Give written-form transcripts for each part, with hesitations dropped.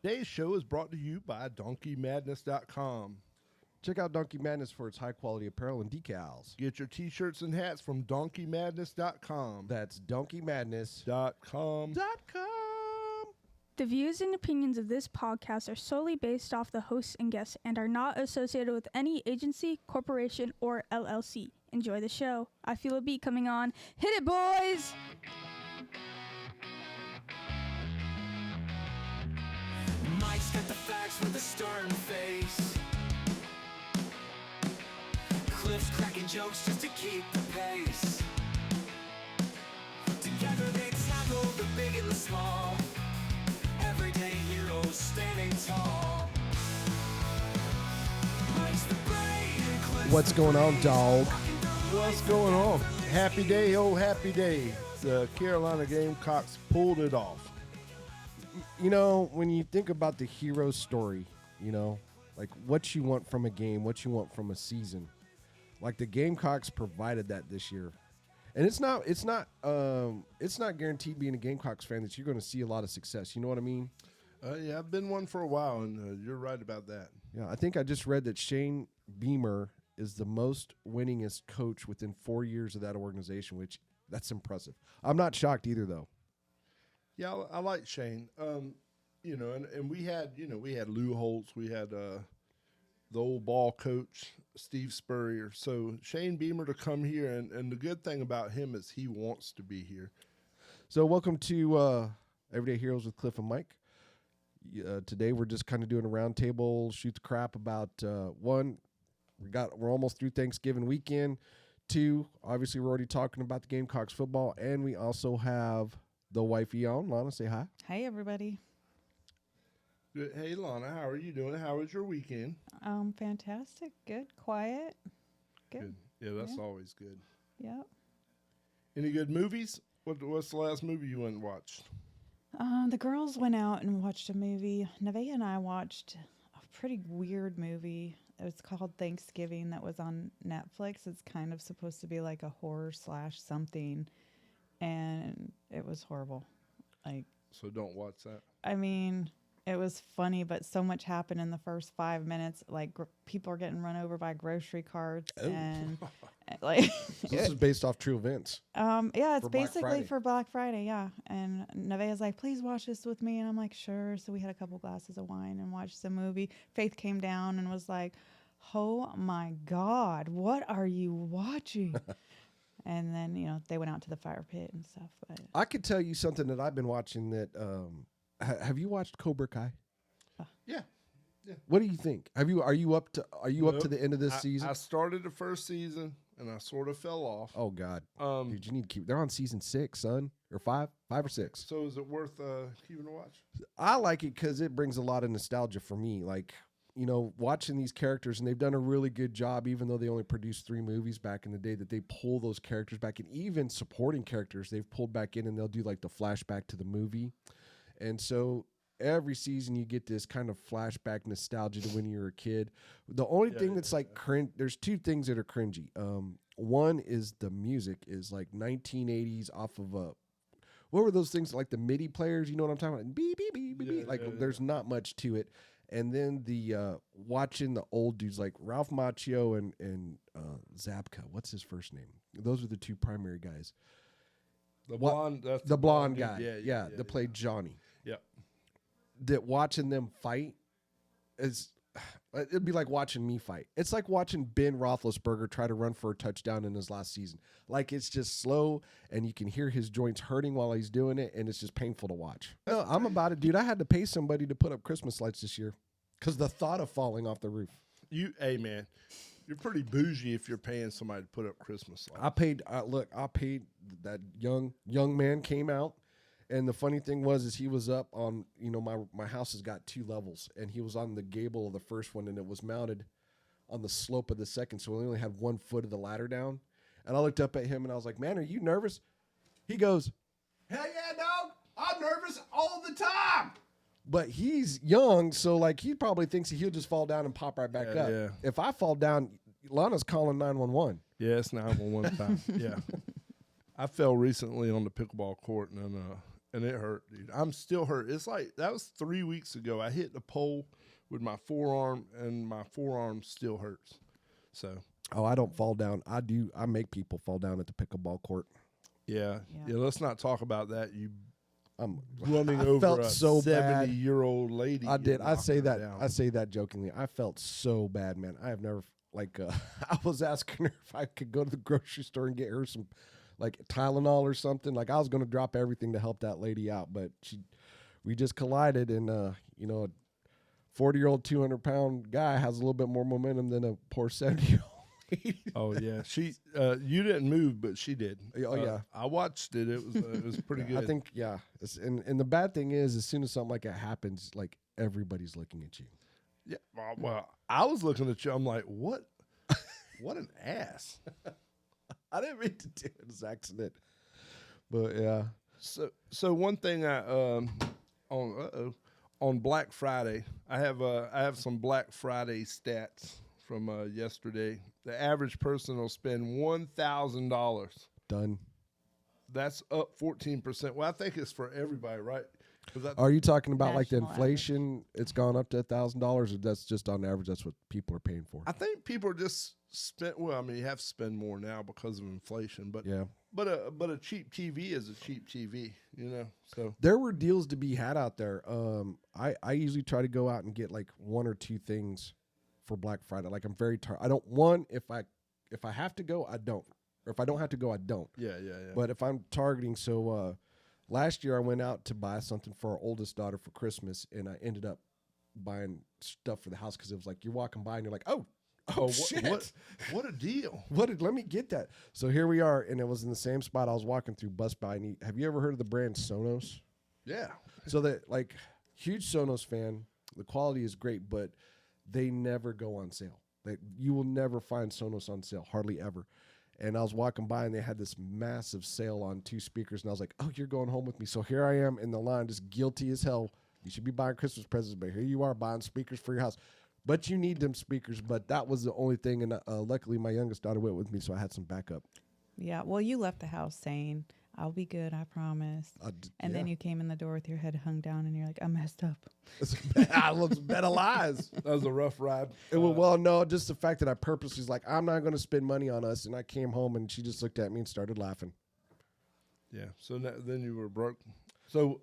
Today's show is brought to you by DonkeyMadness.com. Check out Donkey Madness for its high-quality apparel and decals. Get your t-shirts and hats from DonkeyMadness.com. That's DonkeyMadness.com. The views and opinions of this podcast are solely based off the hosts and guests and are not associated with any agency, corporation, or LLC. Enjoy the show. I feel a beat coming on. Hit it, boys! Mike's got the facts with a stern face. Cliff's cracking jokes just to keep the pace. Together they tackle the big and the small. Everyday heroes standing tall. Mike's the brain and Cliff's What's going on, dog? What's going on? Happy day, oh happy day. The Carolina Gamecocks pulled it off. You know, when you think about the hero story, you know, like what you want from a game, what you want from a season, like the Gamecocks provided that this year. And it's not guaranteed being a Gamecocks fan that you're going to see a lot of success. You know what I mean? Yeah, I've been one for a while, and you're right about that. Yeah, I think I just read that Shane Beamer is the most winningest coach within 4 years of that organization, which that's impressive. I'm not shocked either, though. Yeah, I like Shane. You know, and we had Lou Holtz, we had the old ball coach, Steve Spurrier. So Shane Beamer to come here, and the good thing about him is he wants to be here. So welcome to Everyday Heroes with Cliff and Mike. Today we're just kind of doing a roundtable, shoot the crap about one. We're almost through Thanksgiving weekend. Two, obviously we're already talking about the Gamecocks football, and we also have the wifey on. Lona, say hi. Hi, everybody. Good. Hey, Lana, how are you doing? How was your weekend? Fantastic. Good. Quiet. Good. Yeah, that's always good. Yep. Any good movies? What's the last movie you went and watched? The girls went out and watched a movie. Nevaeh and I watched a pretty weird movie. It was called Thanksgiving that was on Netflix. It's kind of supposed to be like a horror / something. And it was horrible. So don't watch that. I mean, it was funny, but so much happened in the first 5 minutes. Like people are getting run over by grocery carts, and like So this is based off true events. yeah, it's For Black basically Friday. for Black Friday, yeah. And Nevaeh's like, please watch this with me, and I'm like, sure. So we had a couple glasses of wine and watched the movie. Faith came down and was like, oh my God, what are you watching? And then, you know, they went out to the fire pit and stuff. But I could tell you something that I've been watching that have you watched Cobra Kai? Yeah. What do you think? Are you up to Nope. the end of this season? I started the first season and I sort of fell off. Oh God. Dude, you need to keep. They're on season 6, son, or 5 or 6. So is it worth keeping a watch? I like it because it brings a lot of nostalgia for me. Like, you know, watching these characters, and they've done a really good job, even though they only produced 3 movies back in the day, that they pull those characters back, and even supporting characters they've pulled back in, and they'll do like the flashback to the movie. And so every season you get this kind of flashback nostalgia to when you were a kid. The only thing that's like cringe, there's 2 things that are cringy. One is the music is like 1980s off of what were those things like the MIDI players? You know what I'm talking about? Beep, beep, beep, beep, beep. Like there's not much to it. And then the watching the old dudes like Ralph Macchio and Zabka. What's his first name? Those are the 2 primary guys. The blonde, that's The blonde dude. guy, that played Johnny. Yeah. That watching them fight is, it'd be like watching me fight. It's like watching Ben Roethlisberger try to run for a touchdown in his last season. Like it's just slow, and you can hear his joints hurting while he's doing it, and it's just painful to watch. No, I'm about it, dude. I had to pay somebody to put up Christmas lights this year because the thought of falling off the roof. Hey man, you're pretty bougie if you're paying somebody to put up Christmas lights. I paid. I paid. That young man came out. And the funny thing is he was up on, you know, my house has got 2 levels, and he was on the gable of the first one, and it was mounted on the slope of the second, so we only had 1 foot of the ladder down. And I looked up at him, and I was like, man, are you nervous? He goes, hell yeah, dog, I'm nervous all the time. But he's young, so like he probably thinks he'll just fall down and pop right back up. Yeah. If I fall down, Lana's calling 911. Yeah, it's 911 time. Yeah. I fell recently on the pickleball court, and then and it hurt, dude. I'm still hurt. It's like that was 3 weeks ago. I hit the pole with my forearm, and my forearm still hurts. So Oh, I don't fall down. I do. I make people fall down at the pickleball court. yeah. Let's not talk about that. You I'm running I over felt a so bad. 70-year-old lady. I did. I say that. Down. I say that jokingly. I felt so bad, man. I have never I was asking her if I could go to the grocery store and get her some like Tylenol or something. Like I was going to drop everything to help that lady out, but we just collided, and a 40-year-old, 200-pound guy has a little bit more momentum than a poor 70-year-old. Oh yeah, you didn't move, but she did. Oh yeah, I watched it. It was pretty good. I think and the bad thing is, as soon as something like that happens, like everybody's looking at you. Yeah. Well, I was looking at you. I'm like, what? What an ass. I didn't mean to do it. It was an accident. But yeah. So one thing on Black Friday, I have some Black Friday stats from yesterday. The average person will spend $1,000. Done. That's up 14%. Well, I think it's for everybody, right? Are you talking about like the National inflation? It's gone up to $1,000, or that's just on average? That's what people are paying for. I think people are just spent. Well, I mean, you have to spend more now because of inflation, but Yeah. But a cheap TV is a cheap TV, So There were deals to be had out there. I usually try to go out and get like one or two things for Black Friday. Like I'm very I don't if I have to go, I don't. Or if I don't have to go, I don't. yeah. But if I'm targeting, last year I went out to buy something for our oldest daughter for Christmas, and I ended up buying stuff for the house because it was like you're walking by and you're like, oh shit. What a deal! Let me get that. So here we are, and it was in the same spot I was walking through Bus By. And have you ever heard of the brand Sonos? Yeah. So that huge Sonos fan. The quality is great, but they never go on sale. You will never find Sonos on sale, hardly ever. And I was walking by, and they had this massive sale on 2 speakers, and I was like, "Oh, you're going home with me." So here I am in the line, just guilty as hell. You should be buying Christmas presents, but here you are buying speakers for your house. But you need them speakers. But that was the only thing, and luckily my youngest daughter went with me, so I had some backup. Yeah. Well, you left the house saying, "I'll be good, I promise." And then you came in the door with your head hung down, and you're like, "I messed up." I was bed of lies. That was a rough ride. No, just the fact that I purposely was like, I'm not going to spend money on us, and I came home and she just looked at me and started laughing. Yeah. So then you were broke. So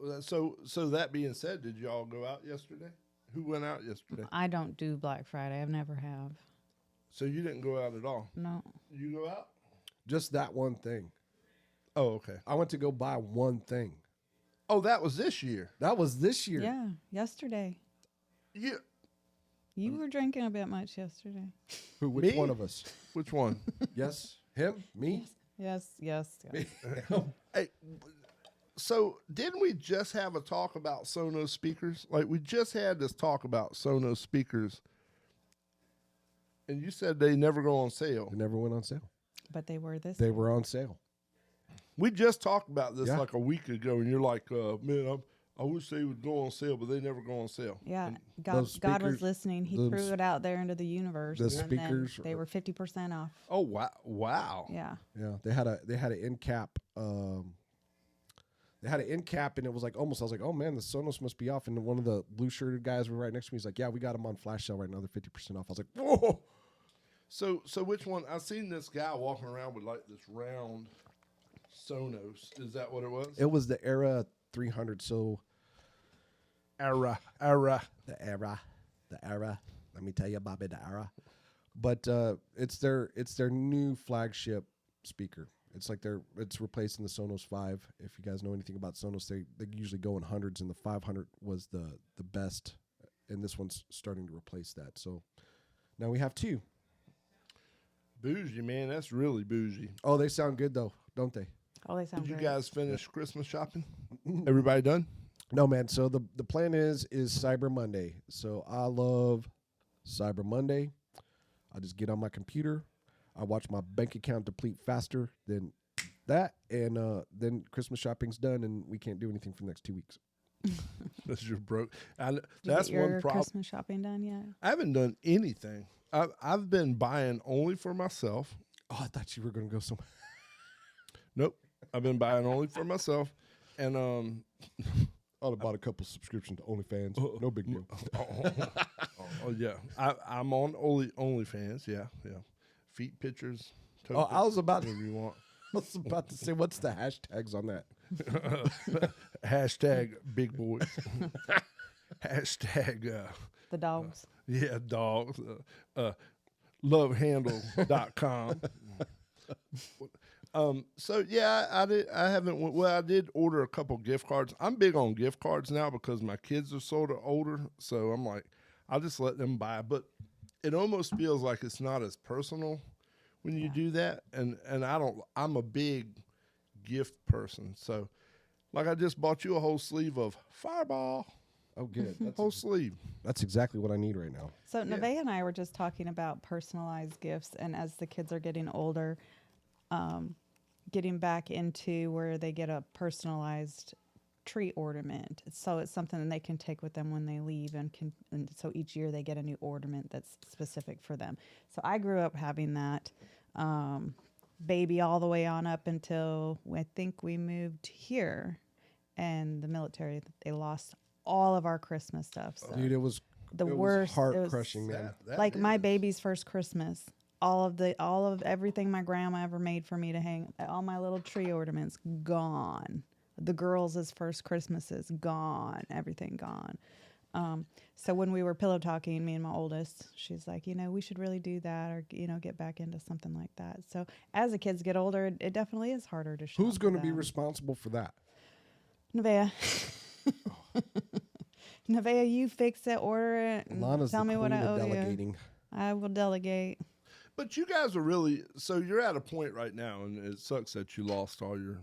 that being said, did y'all go out yesterday? Who went out yesterday? I don't do Black Friday. I've never have. So you didn't go out at all? No. You go out? Just that one thing. Oh, okay. I went to go buy one thing. Oh, that was this year. That was this year. Yeah. Yesterday. Yeah. You were drinking a bit much yesterday. Which Me? one of us? Which one? Yes? Him? Me? Yes. Hey, so didn't we just have a talk about Sonos speakers? Like we just had this talk about Sonos speakers, and you said they never go on sale. They never went on sale. But they were this. They were on sale. We just talked about this Yeah. like a week ago, and you're like, man, I wish they would go on sale, but they never go on sale. Yeah. And God was speakers- listening. He those- threw it out there into the universe. the and then speakers they were 50% off. oh, wow. Yeah. Yeah. They had an end cap. They had an end cap, and it was like almost. I was like, "Oh man, the Sonos must be off." And one of the blue shirted guys were right next to me. He's like, "Yeah, we got them on flash sale right now. They're 50% off." I was like, "Whoa!" So which one? I seen this guy walking around with like this round Sonos. Is that what it was? It was the Era 300. So Era. the Era. Let me tell you, Bobby, the Era. But it's their new flagship speaker. It's like it's replacing the Sonos 5. If you guys know anything about Sonos, they usually go in hundreds, and the 500 was the best, and this one's starting to replace that. So now we have 2. Bougie, man. That's really bougie. Oh, they sound good though, don't they? Oh, they sound Did you great. guys finish Christmas shopping? Everybody done? No, man. So the plan is Cyber Monday. So I love Cyber Monday. I just get on my computer. I watch my bank account deplete faster than that, and then Christmas shopping's done, and we can't do anything for the next 2 weeks. Because you're broke. Did you That's get your one problem. Christmas shopping done yet? I haven't done anything. I've been buying only for myself. Oh, I thought you were going to go somewhere. Nope. I've been buying only for myself. And I'd have bought a couple subscriptions to OnlyFans. No big deal. oh yeah, I'm on OnlyFans. Yeah. Feet pictures. Oh, I was about whatever you want. to say, what's the hashtags on that? Hashtag big boys. Hashtag The dogs. yeah, dogs. Lovehandle.com. So yeah, I haven't. Well, I did order a couple gift cards. I'm big on gift cards now because my kids are sort of older. So I'm like, I'll just let them buy. But it almost feels like it's not as personal when you do that. And I'm a big gift person. So like I just bought you a whole sleeve of Fireball. Oh, good. Whole sleeve. That's exactly what I need right now. So Nevaeh and I were just talking about personalized gifts, and as the kids are getting older, getting back into where they get a personalized tree ornament. So it's something that they can take with them when they leave, and so each year they get a new ornament that's specific for them. So I grew up having that baby all the way on up until I think we moved here, and the military, they lost all of our Christmas stuff. So Dude, it was the it worst. was heart crushing, man. Like my baby's first Christmas, all of everything my grandma ever made for me to hang, all my little tree ornaments gone. The girls' first Christmases gone, everything gone. So when we were pillow talking, me and my oldest, she's like, we should really do that, or get back into something like that. So as the kids get older, it definitely is harder to shop. Who's going to be them. responsible for that? Nevaeh. Nevaeh, you fix it, order it, and Lana's tell the me what queen I of owe you. delegating. I will delegate. But you guys are really, so you're at a point right now, and it sucks that you lost all your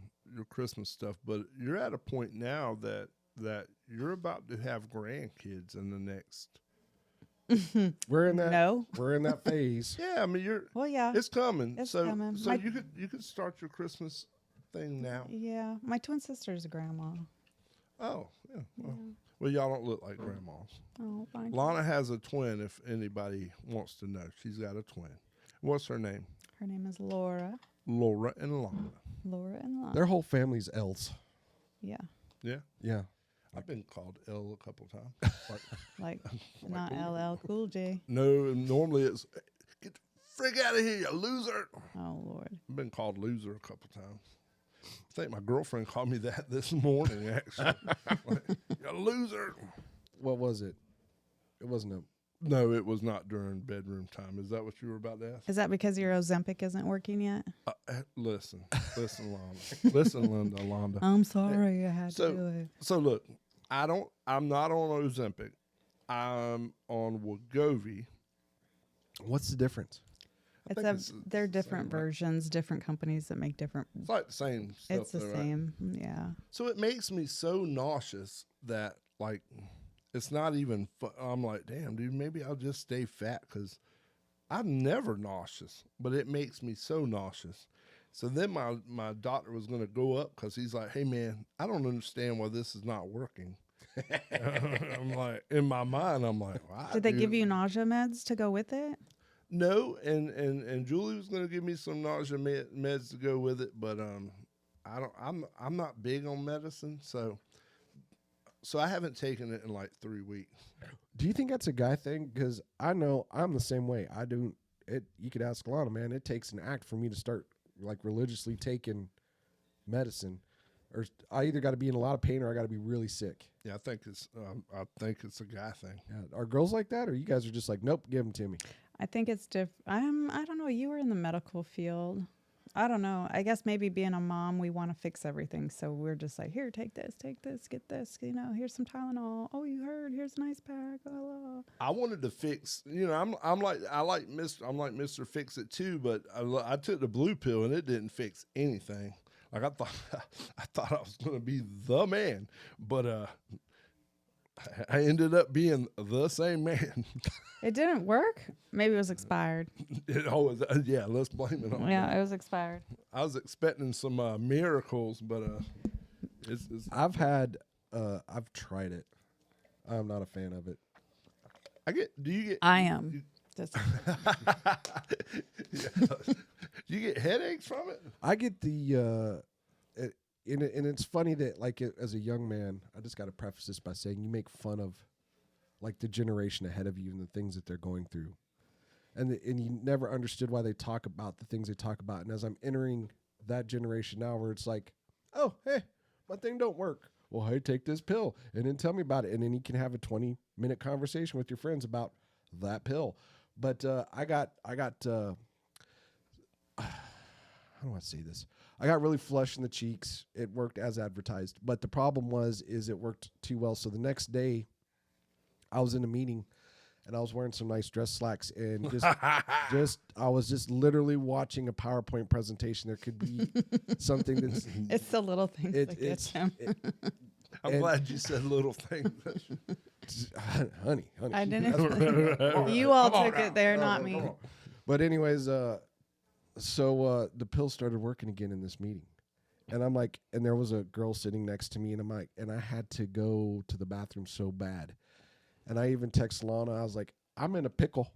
Christmas stuff, but you're at a point now that you're about to have grandkids in the next. We're in that. No. We're in that phase. Yeah, I mean Well, yeah. it's coming. It's so coming. so My- you could start your Christmas thing now. Yeah. My twin sister's a grandma. Oh, yeah. Well, y'all don't look like grandmas. Oh, fine. Lana has a twin. If anybody wants to know, she's got a twin. What's her name? Her name is Laura. Laura and Lana. Laura and Lana. Their whole family's L's. Yeah. Yeah, Yeah. I've been called L a couple times. Like, not LL Cool J. No, normally it's get the frig out of here, you loser. Oh, Lord. I've been called loser a couple times. I think my girlfriend called me that this morning, actually. Like, you loser. What was it? It wasn't a. No, it was not during bedroom time. Is that what you were about to ask? Is that because your Ozempic isn't working yet? Listen, Lana. Listen, Londa. I'm sorry I had So- to do it. So look, I'm not on Ozempic. I'm on Wegovy. What's the difference? They're different versions, different companies that make different. It's like the same stuff. It's the though, right? same. Yeah. So it makes me so nauseous that like it's not even. I'm like, damn, dude, maybe I'll just stay fat because I'm never nauseous, but it makes me so nauseous. So then my doctor was going to go up because he's like, hey man, I don't understand why this is not working. I'm like, in my mind, I'm like, why? Did they give you nausea meds to go with it? No, and Julie was going to give me some nausea meds to go with it, but I'm not big on medicine, so I haven't taken it in like 3 weeks. Do you think that's a guy thing? Because I know I'm the same way. I do it. You could ask Lana, man. It takes an act for me to start like religiously taking medicine, or I either got to be in a lot of pain or I got to be really sick. Yeah, I think it's a guy thing. Yeah. Are girls like that, or you guys are just like, nope, give them to me? I think it's different. I don't know. You were in the medical field. I don't know. I guess maybe being a mom, we want to fix everything. So we're just like, here, take this, get this. Here's some Tylenol. Oh, you heard? Here's an ice pack. Oh. I wanted to fix. I'm like Mr. Fix It too, but I took the blue pill and it didn't fix anything. Like I thought I was going to be the man, but I ended up being the same man. It didn't work. Maybe it was expired. It always, yeah. Let's blame it on. Yeah, it was expired. I was expecting some miracles, but it's I've tried it. I'm not a fan of it. Do you get? I am. Just, Do you get headaches from it? I get the and it's funny that like as a young man, I just got to preface this by saying you make fun of like the generation ahead of you and the things that they're going through, and you never understood why they talk about the things they talk about. And as I'm entering that generation now, where it's like, oh hey, my thing don't work. Well, hey, take this pill and then tell me about it, and then you can have a 20-minute conversation with your friends about that pill. But I got how do I say this? I got really flushed in the cheeks. It worked as advertised, but the problem is it worked too well. So the next day, I was in a meeting, and I was wearing some nice dress slacks, and I was just literally watching a PowerPoint presentation. There could be something that's It's the little things that get him. I'm glad you said little things. honey. I didn't. You all took it there, not me. But anyways, so the pill started working again in this meeting. And I'm like, and there was a girl sitting next to me, and I'm like, and I had to go to the bathroom so bad. And I even text Lona, I was like, I'm in a pickle.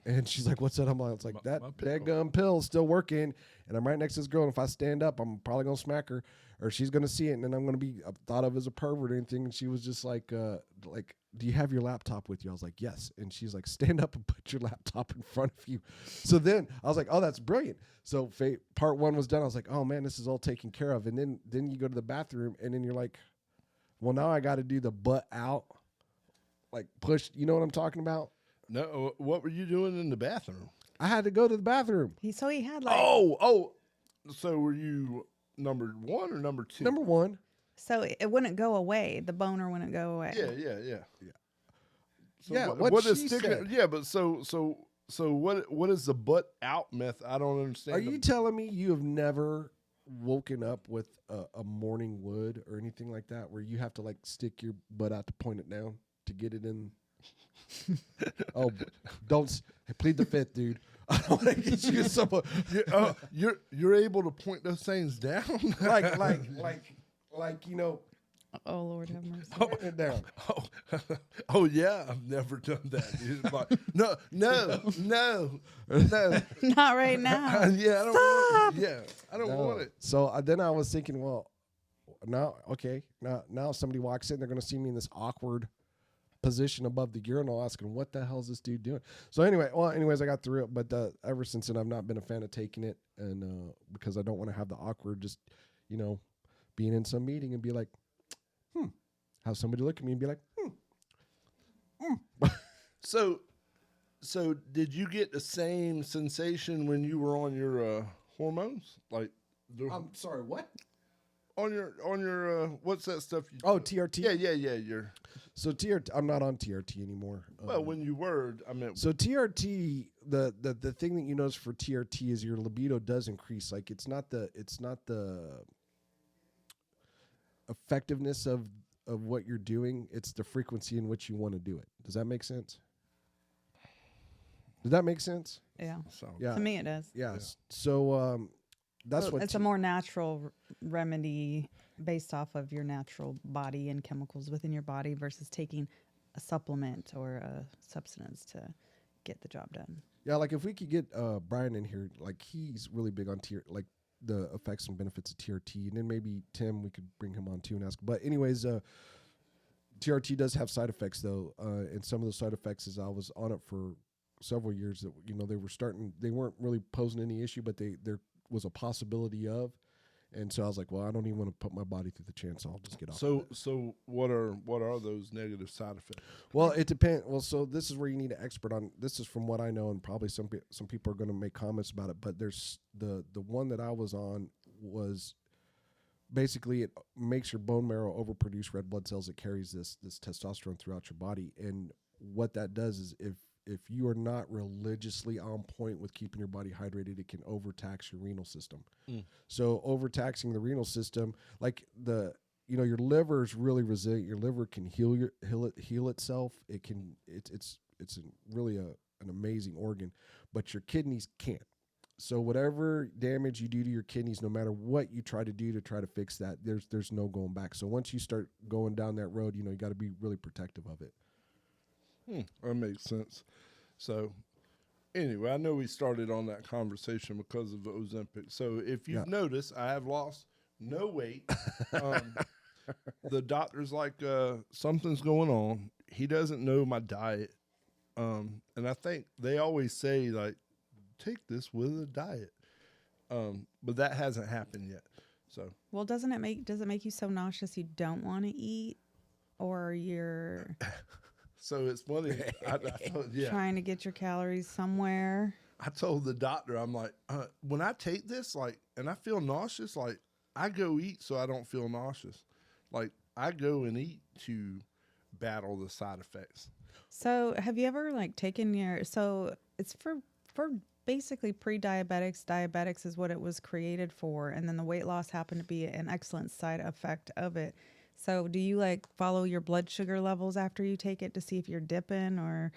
And she's like, what's that? I'm like, it's like, that daggum pill is still working. And I'm right next to this girl, and if I stand up, I'm probably going to smack her, or she's going to see it, and then I'm going to be thought of as a pervert or anything. And she was just like, do you have your laptop with you? I was like, yes. And she's like, stand up and put your laptop in front of you. So then I was like, oh, that's brilliant. So part one was done. I was like, oh man, this is all taken care of. And then you go to the bathroom, and then you're like, well, now I got to do the butt out, like push. You know what I'm talking about? No, what were you doing in the bathroom? I had to go to the bathroom. He had like. Oh. So were you number 1 or number 2? Number 1. So it wouldn't go away. The boner wouldn't go away. Yeah. So Yeah, what is she sticking? said. Yeah, but so what is the butt out method? I don't understand. Are you telling me you have never woken up with a morning wood or anything like that, where you have to like stick your butt out to point it down to get it in? Oh, don't plead the fifth, dude. I don't want to get you someone. You're able to point those things down, like you know. Oh Lord have mercy. Point it down. Oh yeah, I've never done that. Dude. Like, no. Not right now. Yeah, I don't want it. So then I was thinking, well, now if somebody walks in, they're going to see me in this awkward position above the urinal, asking, what the hell is this dude doing? So anyways, I got through it, but ever since then, I've not been a fan of taking it, and because I don't want to have the awkward, just being in some meeting and be like, have somebody look at me and be like, So did you get the same sensation when you were on your hormones? Like, I'm sorry, what? On your what's that stuff? TRT. Yeah. So TRT, I'm not on TRT anymore. Well, when you were, I mean. So TRT, the thing that you notice for TRT is your libido does increase. Like it's not the effectiveness of what you're doing. It's the frequency in which you want to do it. Does that make sense? Does that make sense? Yeah. So, Yeah. To me, it does. Yes. So that's what it's a more natural remedy based off of your natural body and chemicals within your body versus taking a supplement or a substance to get the job done. Yeah, like if we could get Brian in here, like he's really big on the effects and benefits of TRT, and then maybe Tim, we could bring him on too and ask. But anyways, TRT does have side effects though, and some of those side effects is I was on it for several years that they weren't really posing any issue, but there was a possibility of, and so I was like, well, I don't even want to put my body through the chance, so I'll just get off. So what are those negative side effects? Well, it depends. Well, so this is where you need an expert on. This is from what I know, and probably some people are going to make comments about it. But there's the one that I was on was basically it makes your bone marrow overproduce red blood cells that carries this testosterone throughout your body, and what that does is if you are not religiously on point with keeping your body hydrated, it can overtax your renal system. So overtaxing the renal system, like your liver is really resilient. Your liver can heal itself. It's really an amazing organ, but your kidneys can't. So whatever damage you do to your kidneys, no matter what you try to do to try to fix that, there's no going back. So once you start going down that road, you got to be really protective of it. That makes sense. So, anyway, I know we started on that conversation because of Ozempic. So, if you've noticed, I have lost no weight. Um, the doctor's like, something's going on. He doesn't know my diet. And I think they always say, like, take this with a diet. But that hasn't happened yet. So, Well, does it make you so nauseous you don't want to eat, or you're so it's funny. I thought, yeah. trying to get your calories somewhere? I told the doctor, I'm like, when I take this, like, and I feel nauseous, like, I go eat so I don't feel nauseous. Like, I go and eat to battle the side effects. So, have you ever like taken your? So it's for basically pre-diabetics. Diabetics is what it was created for, and then the weight loss happened to be an excellent side effect of it. So, do you like follow your blood sugar levels after you take it to see if you're dipping or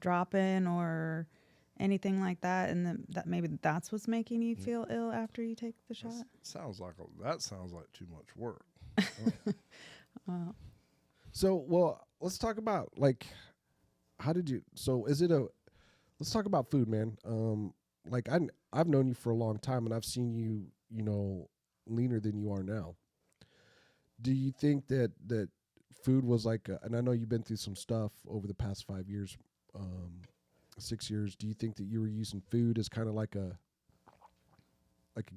dropping or anything like that, and then that maybe that's what's making you feel ill after you take the shot? That sounds like too much work. So, well, let's talk about like, how did you? So, is it a? Let's talk about food, man. Like I've known you for a long time, and I've seen you, leaner than you are now. Do you think that food was like? And I know you've been through some stuff over the past 5 years, 6 years. Do you think that you were using food as kind of like a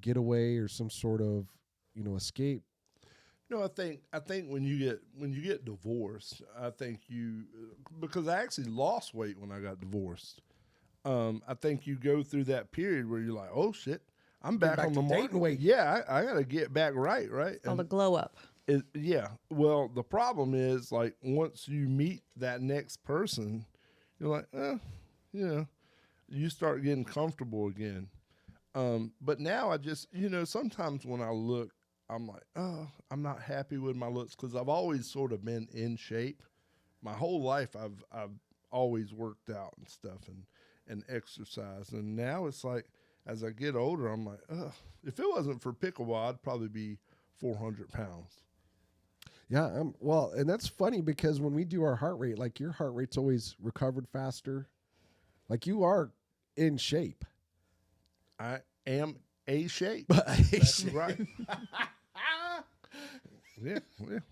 getaway or some sort of, escape? No, I think when you get divorced, I think because I actually lost weight when I got divorced. I think you go through that period where you're like, oh shit, I'm back on the market. Weight. Yeah, I got to get back right. All the glow up. Yeah. Well, the problem is like once you meet that next person, you're like, you start getting comfortable again. But now I just, sometimes when I look, I'm like, oh, I'm not happy with my looks because I've always sort of been in shape. My whole life, I've always worked out and stuff and exercised. And now it's like, as I get older, I'm like, ugh. If it wasn't for pickleball, I'd probably be 400 pounds. Yeah, well, and that's funny because when we do our heart rate, like your heart rate's always recovered faster. Like you are in shape. I am a shape. That's right. Yeah.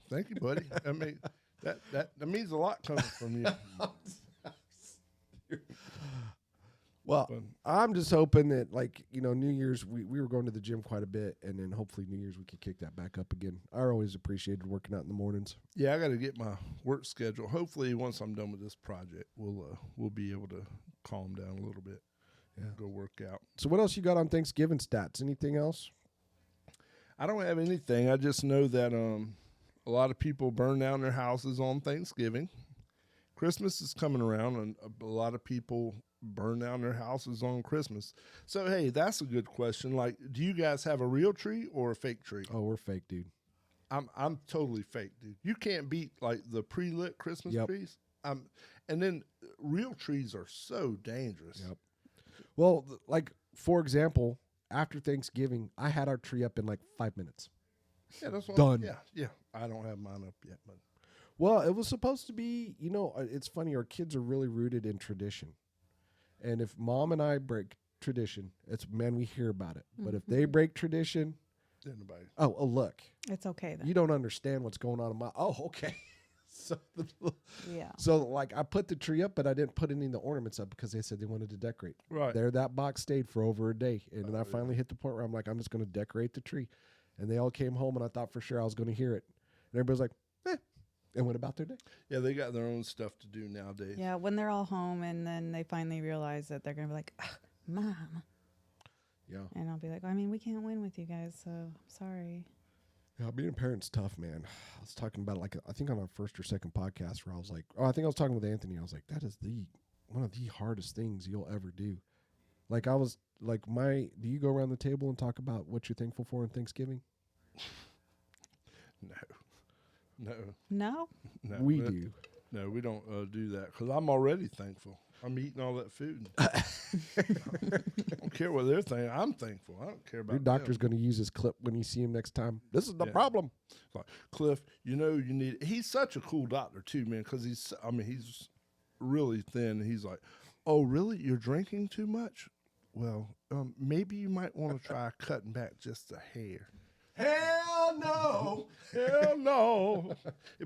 Thank you, buddy. I mean, that means a lot coming from you. Well, I'm just hoping that, like, New Year's, we were going to the gym quite a bit, and then hopefully New Year's we could kick that back up again. I always appreciated working out in the mornings. Yeah, I got to get my work schedule. Hopefully, once I'm done with this project, we'll be able to calm down a little bit. Yeah, go work out. So, what else you got on Thanksgiving stats? Anything else? I don't have anything. I just know that a lot of people burn down their houses on Thanksgiving. Christmas is coming around, and a lot of people burn down their houses on Christmas. So, hey, that's a good question. Like, do you guys have a real tree or a fake tree? Oh, we're fake, dude. I'm totally fake, dude. You can't beat like the pre-lit Christmas trees. And then real trees are so dangerous. Yep. Well, like for example, after Thanksgiving, I had our tree up in like 5 minutes. Yeah, that's what Done. Yeah. I don't have mine up yet, but well, it was supposed to be. It's funny. Our kids are really rooted in tradition, and if mom and I break tradition, we hear about it. But if they break tradition, anybody. Oh, look, It's okay then. you don't understand what's going on in my. Oh, okay. Yeah. So like I put the tree up, but I didn't put any of the ornaments up because they said they wanted to decorate. Right. There, that box stayed for over a day, and then I finally hit the point where I'm like, I'm just going to decorate the tree, and they all came home, and I thought for sure I was going to hear it, and everybody's like, and went about their day. Yeah, they got their own stuff to do nowadays. Yeah, when they're all home and then they finally realize that they're going to be like, Mom. Yeah. And I'll be like, I mean, we can't win with you guys, so I'm sorry. Yeah, being a parent's tough, man. I was talking about it, like, I think on our first or second podcast where I was like, I think I was talking with Anthony. I was like, that is one of the hardest things you'll ever do. Like I was like, do you go around the table and talk about what you're thankful for on Thanksgiving? No? We do. No, we don't do that because I'm already thankful. I'm eating all that food. I don't care what they're thinking. I'm thankful. I don't care about Your doctor's going to use this clip when you see him next time. This is the Yeah. problem. It's like, Cliff, you need. He's such a cool doctor too, man. Because he's really thin. He's like, oh, really? You're drinking too much? Well, maybe you might want to try cutting back just a hair. Hell hell no. Hell no.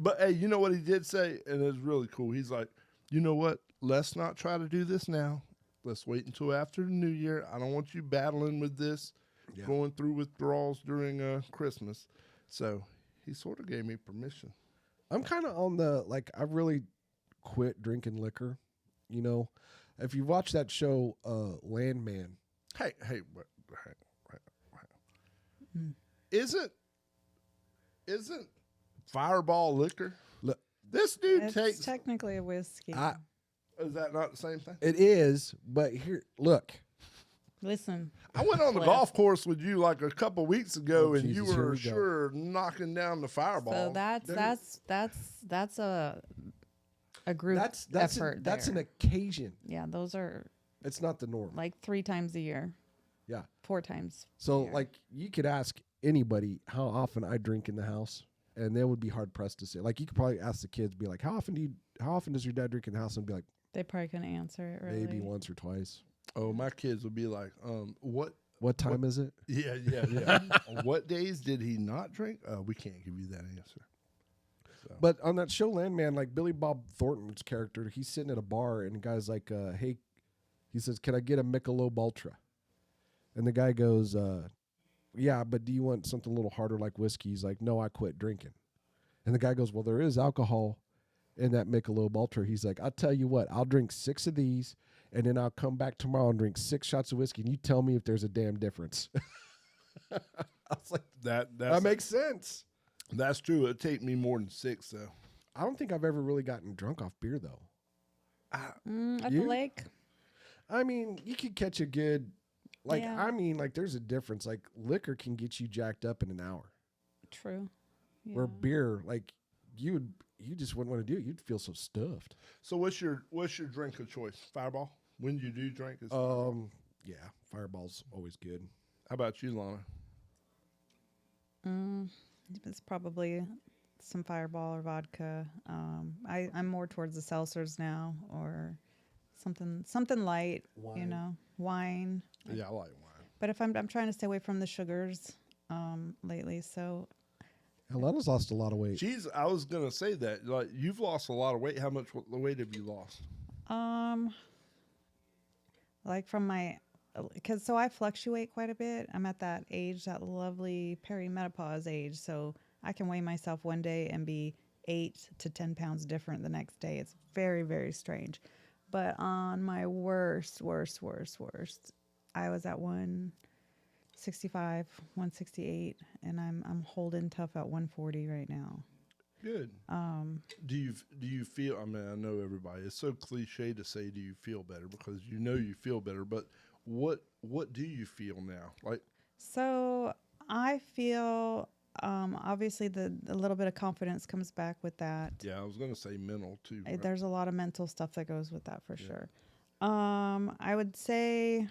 But hey, you know what he did say? And it's really cool. He's like, you know what? Let's not try to do this now. Let's wait until after the new year. I don't want you battling with this, going through withdrawals during Christmas. So he sort of gave me permission. I'm kind of on the, like, I've really quit drinking liquor. You know, if you watch that show, Landman. Hey, wait. Isn't Fireball liquor? Look, This dude It's takes. technically a whiskey. Is that not the same thing? it is, but here, look. Listen, I went on the Cliff. golf course with you like a couple weeks ago, Oh, and Jesus, you here were we go. sure knocking down the Fireball. so that's a group That's effort. that's an there. occasion. Yeah, those are It's not the norm. like 3 times a year, Yeah. 4 times. So, a year. like, you could ask anybody how often I drink in the house, and they would be hard pressed to say. Like, you could probably ask the kids, be like, how often does your dad drink in the house? And be like, They probably couldn't answer it really. maybe once or twice. Oh, my kids would be like, what? What time is it? Yeah. On what days did he not drink? We can't give you that answer. So. But on that show, Landman, like Billy Bob Thornton's character, he's sitting at a bar, and the guy's like, hey, he says, can I get a Michelob Ultra? And the guy goes, yeah, but do you want something a little harder like whiskey? He's like, no, I quit drinking. And the guy goes, well, there is alcohol in that Michelob Ultra. He's like, I'll tell you what, I'll drink 6 of these, and then I'll come back tomorrow and drink 6 shots of whiskey, and you tell me if there's a damn difference. I was like, that makes sense. That's true. It'd take me more than 6, though. I don't think I've ever really gotten drunk off beer, though. At You? the lake. I mean, you could catch a good, like, Yeah. I mean, like, there's a difference. Like, liquor can get you jacked up in an hour. True. Yeah. Where beer, like, you just wouldn't want to do it. You'd feel so stuffed. So what's your drink of choice? Fireball? When you do drink? Is Yeah, Fireball's always good. How about you, Lana? It's probably some Fireball or vodka. I'm more towards the seltzers now, or something light. You Wine. know, wine. Yeah, I like wine. But if I'm trying to stay away from the sugars lately, so Alana's lost a lot of weight. Jeez, I was gonna say that. Like, you've lost a lot of weight. How much weight have you lost? like from my, because so I fluctuate quite a bit. I'm at that age, that lovely perimenopause age, so I can weigh myself one day and be 8 to 10 pounds different the next day. It's very, very strange. But on my worst, I was at 165, 168, and I'm holding tough at 140 right now. Good. Do you feel? I mean, I know everybody. It's so cliche to say, "Do you feel better?" Because you know you feel better. But what do you feel now? Like, So I feel obviously the little bit of confidence comes back with that. yeah, I was gonna say mental too. Right? There's a lot of mental stuff that goes with that for sure. I would say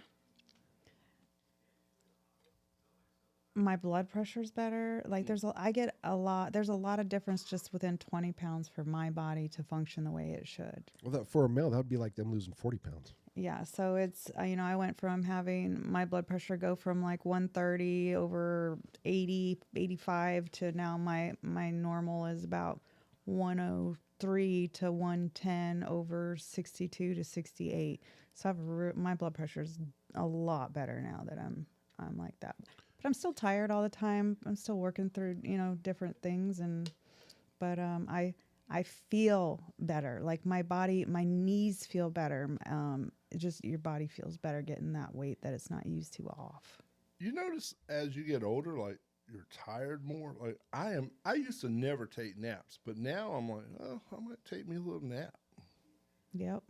my blood pressure's better. Like there's a lot of difference just within 20 pounds for my body to function the way it should. Well, for a male, that would be like them losing 40 pounds. Yeah, so it's I went from having my blood pressure go from like 130 over 80, 85 to now my normal is about 103 to 110 over 62 to 68. So my blood pressure is a lot better now that I'm like that. But I'm still tired all the time. I'm still working through different things, but I feel better. Like my body, my knees feel better. Just your body feels better getting that weight that it's not used to off. You notice as you get older, like you're tired more. Like I am. I used to never take naps, but now I'm like, oh, I might take me a little nap. Yep.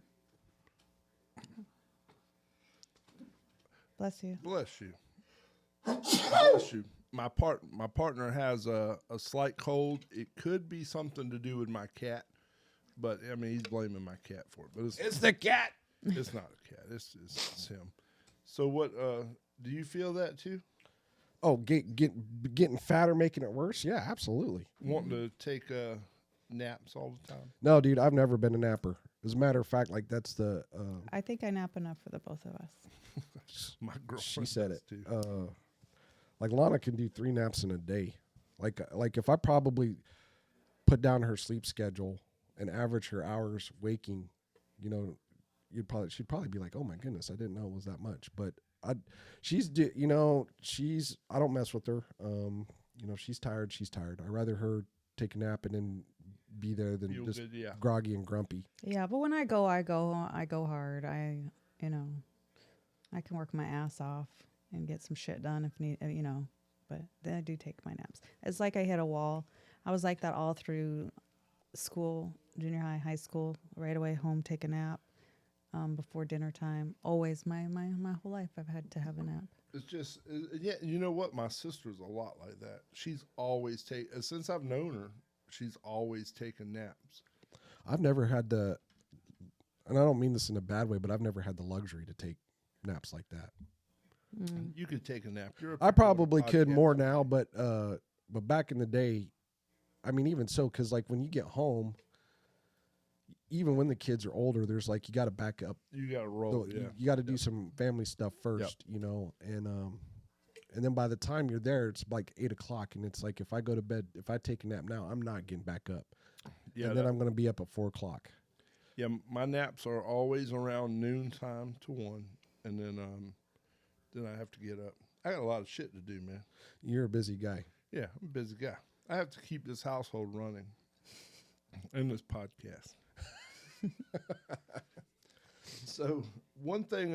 Bless you. Bless you. Bless you. My partner has a slight cold. It could be something to do with my cat, but I mean he's blaming my cat for it. But it's the cat. It's not a cat. It's him. So what? Do you feel that too? Oh, getting fatter, making it worse? Yeah, absolutely. Wanting to take naps all the time? No, dude, I've never been a napper. As a matter of fact, like that's the I think I nap enough for the both of us. My girlfriend. she said does it. too. Like Lana can do 3 naps in a day. Like if I probably put down her sleep schedule and average her hours waking, you know, she'd probably be like, oh my goodness, I didn't know it was that much. But I don't mess with her. You know, she's tired. I'd rather her take a nap and then be there than Feel just good, yeah. groggy and grumpy. Yeah, but when I go hard. I can work my ass off and get some shit done if need, but then I do take my naps. It's like I hit a wall. I was like that all through school, junior high, high school, right away home, take a nap before dinner time. Always, my whole life I've had to have a nap. It's just, yeah, you know what? My sister's a lot like that. She's always since I've known her, she's always taken naps. I've never had the, and I don't mean this in a bad way, but I've never had the luxury to take naps like that. You could take a nap. I probably could more now, but back in the day, I mean, even so, because like when you get home, even when the kids are older, there's like you got to back up. You got to roll. Yeah, you got to do some family stuff first, you know, and then by the time you're there, it's like 8 o'clock, and it's like if I go to bed, if I take a nap now, I'm not getting back up. Yeah, and then I'm going to be up at 4 o'clock. Yeah, my naps are always around noon time to 1, and then I have to get up. I got a lot of shit to do, man. You're a busy guy. Yeah, I'm a busy guy. I have to keep this household running and this podcast. So one thing,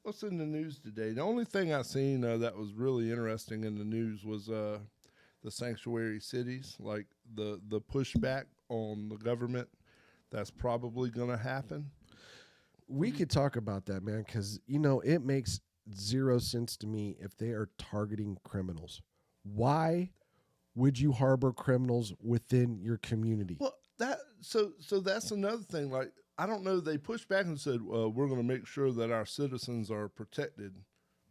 what's in the news today? The only thing I seen that was really interesting in the news was the sanctuary cities, like the pushback on the government. That's probably going to happen. We could talk about that, man, because, you know, it makes zero sense to me if they are targeting criminals. Why would you harbor criminals within your community? Well, so that's another thing. Like, I don't know. They pushed back and said, we're going to make sure that our citizens are protected,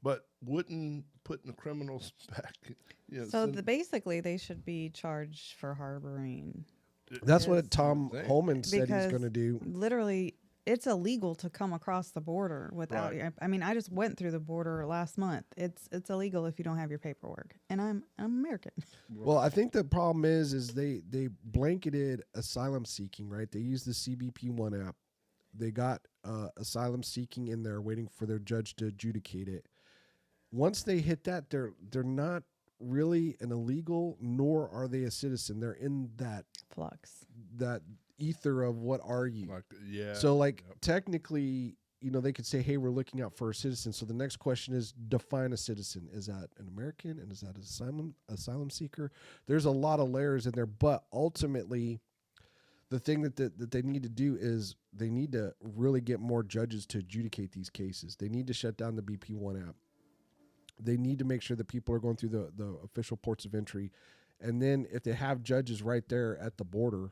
but wouldn't putting the criminals back. You know, So basically, they should be charged for harboring. That's what Yes. Tom Holman said he's Because going to do. Literally, it's illegal to come across the border without. Right. I mean, I just went through the border last month. It's illegal if you don't have your paperwork, and I'm American. Well, I think the problem is they blanketed asylum seeking, right? They used the CBP1 app. They got asylum seeking in there waiting for their judge to adjudicate it. Once they hit that, they're not really an illegal, nor are they a citizen. They're in that ether of what are you? Like, yeah. So like technically, you know, they could say, hey, we're looking out for a citizen. So the next question is define a citizen. Is that an American? And is that an asylum seeker? There's a lot of layers in there, but ultimately the thing that they need to do is they need to really get more judges to adjudicate these cases. They need to shut down the BP1 app. They need to make sure that people are going through the official ports of entry. And then if they have judges right there at the border,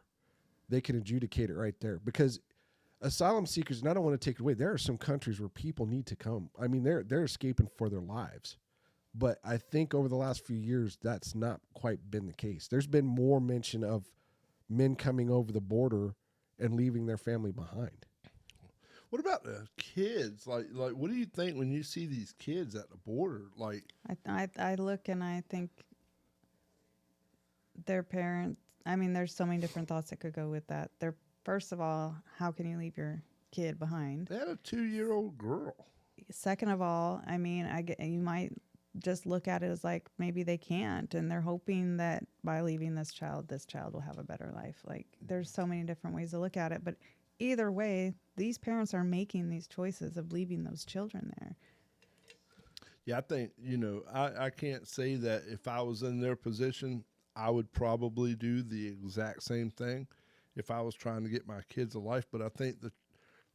they can adjudicate it right there. Because asylum seekers, and I don't want to take it away, there are some countries where people need to come. I mean, they're escaping for their lives. But I think over the last few years, that's not quite been the case. There's been more mention of men coming over the border and leaving their family behind. What about the kids? Like, what do you think when you see these kids at the border? Like, I look and I think their parents. I mean, there's so many different thoughts that could go with that. First of all, how can you leave your kid behind? they had a 2-year-old girl. Second of all, I mean, you might just look at it as like maybe they can't, and they're hoping that by leaving this child will have a better life. Like, there's so many different ways to look at it, but either way, these parents are making these choices of leaving those children there. Yeah, I think, you know, I can't say that if I was in their position, I would probably do the exact same thing if I was trying to get my kids a life. But I think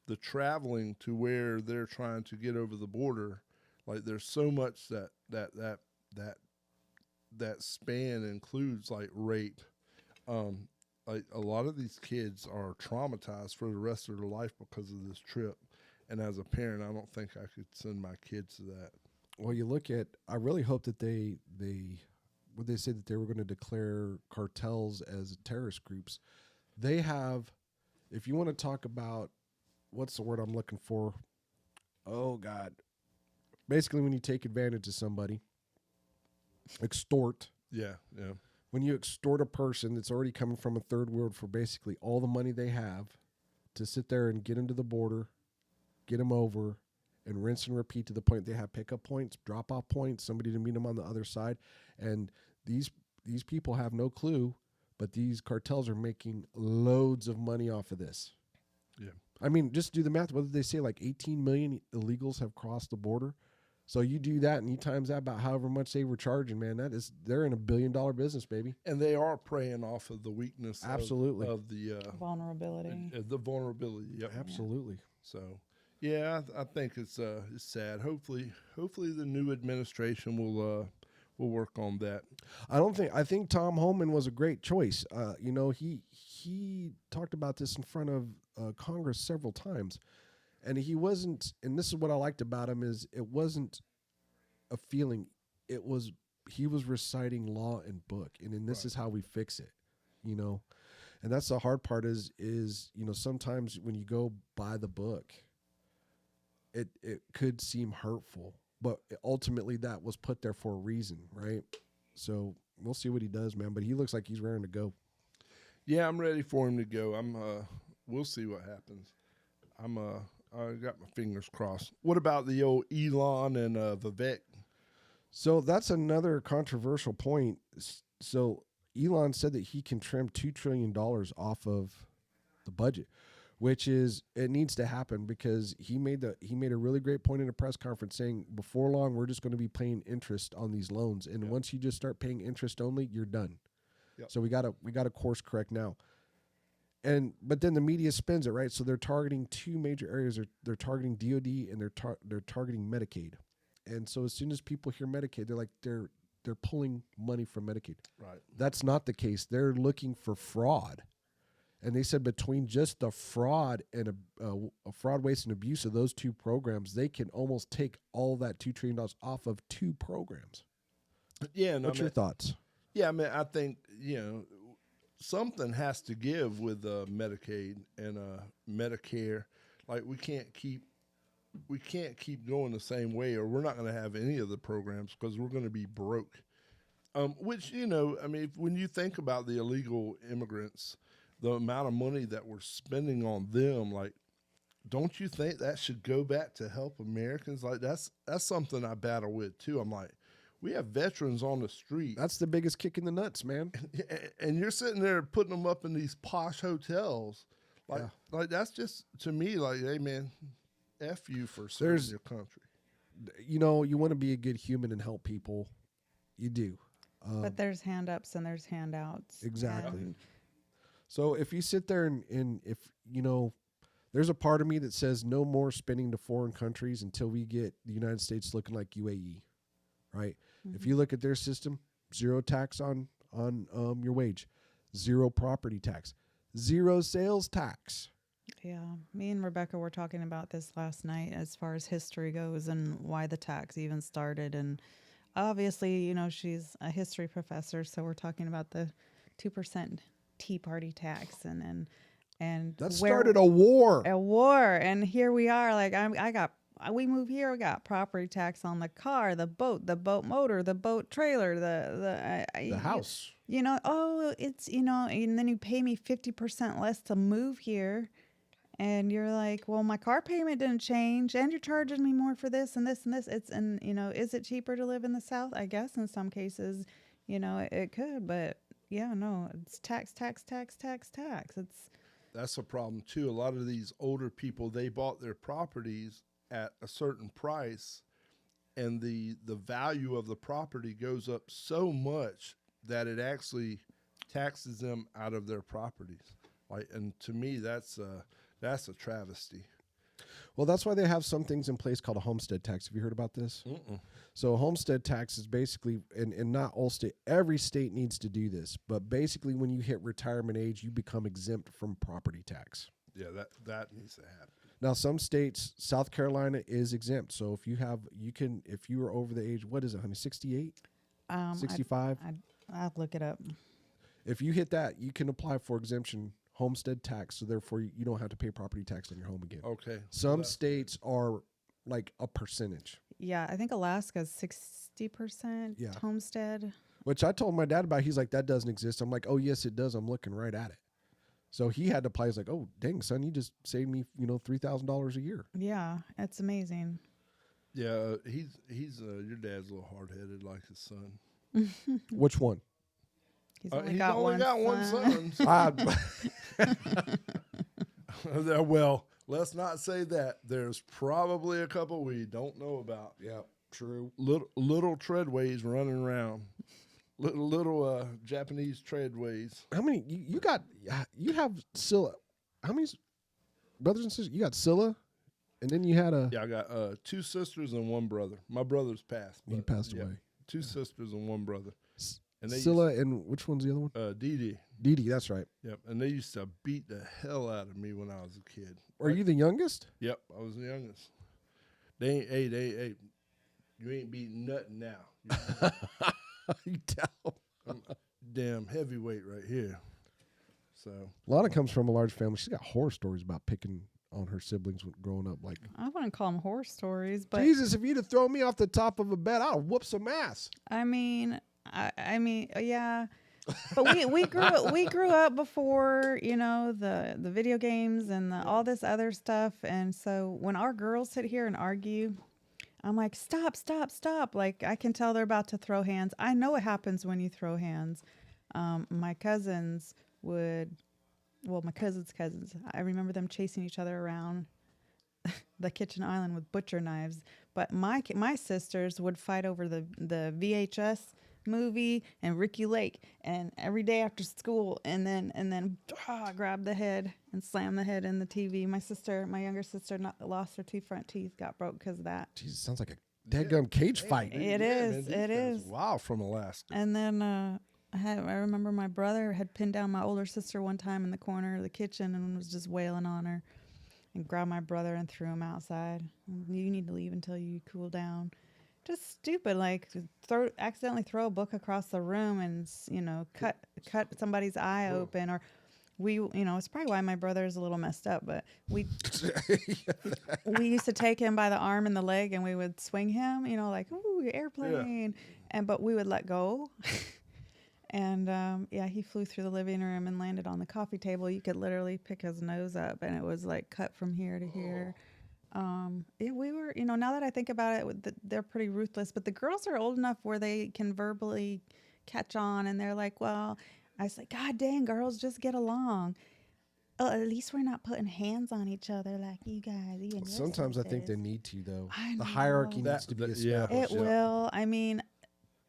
the traveling to where they're trying to get over the border, like, there's so much that span includes, like, rape. Like, a lot of these kids are traumatized for the rest of their life because of this trip. And as a parent, I don't think I could send my kids to that. Well, you look at, I really hope that they say that they were going to declare cartels as terrorist groups. They have, if you want to talk about, what's the word I'm looking for? Oh, God. Basically, when you take advantage of somebody, extort, Yeah, yeah. When you extort a person that's already coming from a third world for basically all the money they have to sit there and get them to the border, get them over, and rinse and repeat to the point they have pickup points, drop off points, somebody to meet them on the other side. And these people have no clue, but these cartels are making loads of money off of this. Yeah. I mean, just do the math. What did they say? Like 18 million illegals have crossed the border. So you do that and you times that about however much they were charging, man. They're in $1 billion business, baby. And they are preying off of the weakness Absolutely. of the Vulnerability. the vulnerability. Yep. Absolutely. So, yeah, I think it's sad. Hopefully the new administration will work on that. I think Tom Homan was a great choice. He talked about this in front of Congress several times. And he wasn't, and this is what I liked about him, is it wasn't a feeling. He was reciting law and book, and then this is how we fix it, And that's the hard part is sometimes when you go by the book, it could seem hurtful, but ultimately that was put there for a reason, right? So we'll see what he does, man, but he looks like he's raring to go. Yeah, I'm ready for him to go. We'll see what happens. I got my fingers crossed. What about the old Elon and Vivek? So that's another controversial point. So Elon said that he can trim $2 trillion off of the budget, which is, it needs to happen because he made a really great point in a press conference saying before long, we're just going to be paying interest on these loans. And once you just start paying interest only, you're done. Yep. So we got to course correct now. But then the media spins it, right? So they're targeting two major areas. They're targeting DOD and they're targeting Medicaid. And so as soon as people hear Medicaid, they're like they're pulling money from Medicaid. Right. That's not the case. They're looking for fraud. And they said between just the fraud and a fraud, waste, and abuse of those two programs, they can almost take all that $2 trillion off of two programs. Yeah. What's your thoughts? Yeah, I think, something has to give with Medicaid and Medicare. Like we can't keep going the same way, or we're not going to have any of the programs because we're going to be broke. Which when you think about the illegal immigrants, the amount of money that we're spending on them, like, don't you think that should go back to help Americans? Like that's something I battle with too. I'm like, we have veterans on the street. That's the biggest kick in the nuts, man. And you're sitting there putting them up in these posh hotels. Like that's just, to me, like, hey, man, F you for serving your country. You want to be a good human and help people. You do. But there's hand ups and there's handouts. Exactly. So if you sit there and if, there's a part of me that says no more spending to foreign countries until we get the United States looking like UAE, right? Mm-hmm. If you look at their system, 0 tax on your wage, 0 property tax, 0 sales tax. Yeah, me and Rebecca were talking about this last night as far as history goes and why the tax even started. And obviously, she's a history professor, so we're talking about the 2% Tea Party tax and that started a war. And here we are, like we move here, we got property tax on the car, the boat motor, the boat trailer, the house. It's and then you pay me 50% less to move here. And you're like, well, my car payment didn't change, and you're charging me more for this and this and this. Is it cheaper to live in the South? I guess in some cases, it could, but yeah, no, it's tax. That's a problem too. A lot of these older people, they bought their properties at a certain price, and the value of the property goes up so much that it actually taxes them out of their properties. And to me, that's a travesty. Well, that's why they have some things in place called a homestead tax. Have you heard about this? Mm-mm. So a homestead tax is basically, and not all every state needs to do this, but basically when you hit retirement age, you become exempt from property tax. Yeah, that needs to happen. Now, some states, South Carolina is exempt. So if you are over the age, what is it, honey, 68? 65? I'll look it up. If you hit that, you can apply for exemption homestead tax, so therefore you don't have to pay property tax on your home again. Okay. Some states are like a percentage. Yeah, I think Alaska's 60% homestead. Which I told my dad about. He's like, that doesn't exist. I'm like, oh, yes, it does. I'm looking right at it. So he had to apply. He's like, oh, dang, son, you just saved me, $3,000 a year. Yeah, it's amazing. Yeah, he's your dad's a little hard headed like his son. Which one? He's He's only got one son. Well, let's not say that. There's probably a couple we don't know about. Yeah, true. Little treadways running around. Little Japanese treadways. How many you have Scylla? How many brothers and sisters? You got Scylla, and then you had Yeah, I got 2 sisters and 1 brother. My brother's passed. He but, passed yeah, away. 2 sisters and 1 brother. And they Scylla, and which one's the other one? Dee Dee. Dee Dee, that's right. Yep, and they used to beat the hell out of me when I was a kid. Are you the youngest? Yep, I was the youngest. They ain't. You ain't beating nothing now. You tell. I'm a damn heavyweight right here. So Lana comes from a large family. She's got horror stories about picking on her siblings when growing up. Like, I wouldn't call them horror stories, but Jesus, if you'd have thrown me off the top of a bed, I'd whoop some ass. I mean, yeah. But we grew up before, the video games and all this other stuff. And so when our girls sit here and argue, I'm like, stop. Like, I can tell they're about to throw hands. I know what happens when you throw hands. My cousins my cousins, I remember them chasing each other around the kitchen island with butcher knives. But my sisters would fight over the VHS movie and Ricky Lake, and every day after school, and then grab the head and slam the head in the TV. My younger sister, lost her 2 front teeth, got broke because of that. Jesus, sounds like a deadgum cage fight. It it is. Wow, from Alaska. And then I remember my brother had pinned down my older sister one time in the corner of the kitchen and was just wailing on her, and grabbed my brother and threw him outside. You need to leave until you cool down. Just stupid, like accidentally throw a book across the room and cut somebody's eye open, or it's probably why my brother is a little messed up. But we used to take him by the arm and the leg, and we would swing him, like ooh, airplane, but we would let go. And he flew through the living room and landed on the coffee table. You could literally pick his nose up, and it was like cut from here to here. We were, now that I think about it, they're pretty ruthless, but the girls are old enough where they can verbally catch on, and they're like, well, I was like, God dang, girls, just get along. Oh, at least we're not putting hands on each other like you guys. Even Sometimes I think they need to, though. I The know. hierarchy needs to be established. It will. I mean,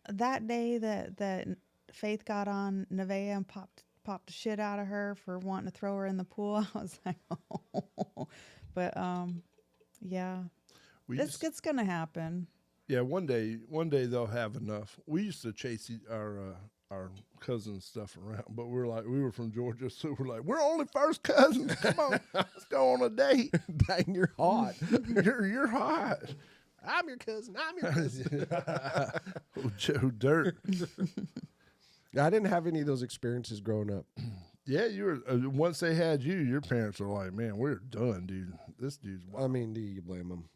that day that Faith got on Nevaeh and popped the shit out of her for wanting to throw her in the pool, I was like, oh. But yeah, it's gonna happen. Yeah, one day they'll have enough. We used to chase our cousins stuff around, but we were from Georgia, so we're like, we're only first cousins. Come on, let's go on a date. Dang, you're hot. you're hot. I'm your cousin. I'm your cousin. Oh, Joe Dirt. I didn't have any of those experiences growing up. Yeah, you were. Once they had you, your parents were like, "Man, we're done, dude. This dude's wild." I mean, do you blame them?